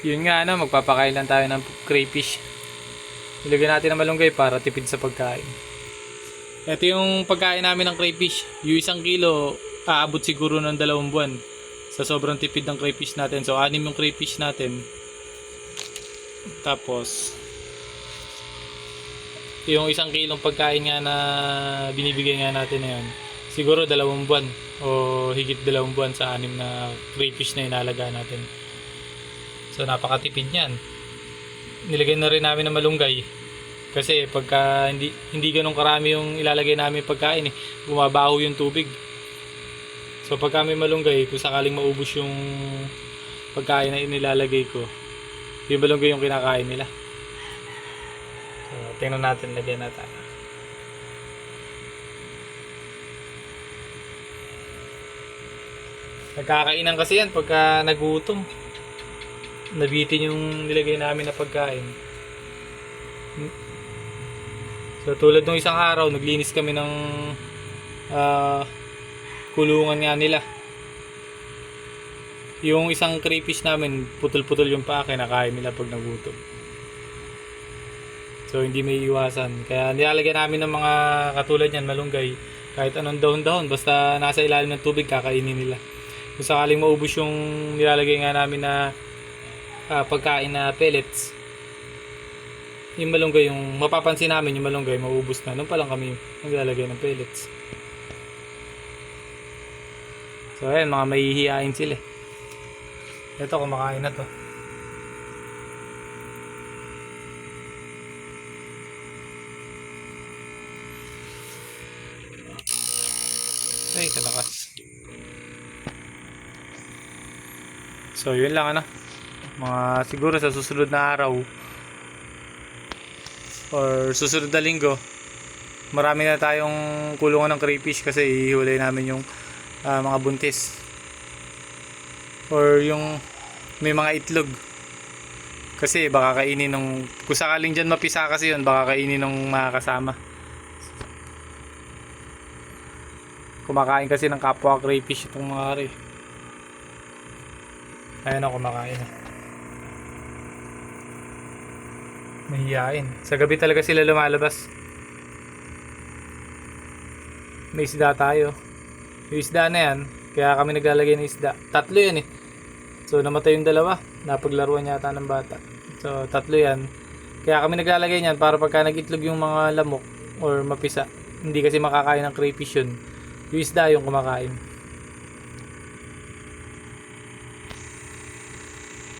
Yun nga magpapakain lang tayo ng crayfish. Ilagyan natin ng malunggay para tipid sa pagkain. Ito yung pagkain namin ng crayfish. Yung 1 kilo, aabot siguro ng 2 buwan. Sa sobrang tipid ng crayfish natin. So, 6 yung crayfish natin. Tapos, yung 1 kilong pagkain nga na binibigay nga natin na yun, siguro 2 buwan o higit 2 buwan sa 6 na crayfish na inalaga natin. So, napakatipid niyan. Nilagay na rin namin ng malunggay. Kasi pagka hindi ganun karami yung ilalagay namin pagkain bumabaho yung tubig. So pagka may malunggay, kung sakaling maubos yung pagkain na inilalagay ko, yung malunggay yung kinakain nila. So tingnan natin, lagyan natin. Nagkakainan kasi yan pagka nagutom. Nabitin yung nilagay namin na pagkain. So tulad nung isang araw, naglinis kami ng kulungan nga nila. Yung isang crayfish namin, putol-putol yung paa, kinakain nila pag nagutom. So hindi may iwasan. Kaya nilalagyan namin ng mga katulad yan, malunggay. Kahit anong dahon-dahon, basta nasa ilalim ng tubig, kakainin nila. Kung sakaling maubos yung nilalagay nga namin na pagkain na pellets, yung malunggay, yung mapapansin namin yung malunggay maubos na. Nung pa lang kami naglalagay ng pellets. So ayan, mga mahihiyain sila. Ito, kumakain na to. Ay, kalakas. So yun lang mga siguro sa susunod na araw or susunod na linggo, marami na tayong kulungan ng crayfish kasi ihulay namin yung mga buntis or yung may mga itlog, kasi baka kainin nung, kung sakaling dyan mapisa kasi yun, baka kainin ng mga kasama. Kumakain kasi ng kapwa crayfish itong mga ari. Ayan kumakain mahihain. Sa gabi talaga sila lumalabas. May isda tayo. Yung isda na yan, kaya kami naglalagay ng isda. 3 yan So namatay yung 2, napaglaruan yata ng bata. So 3 yan. Kaya kami naglalagay niyan para pagka nag-itlog yung mga lamok or mapisa, hindi kasi makakain ng crayfish yun. Yung isda yung kumakain.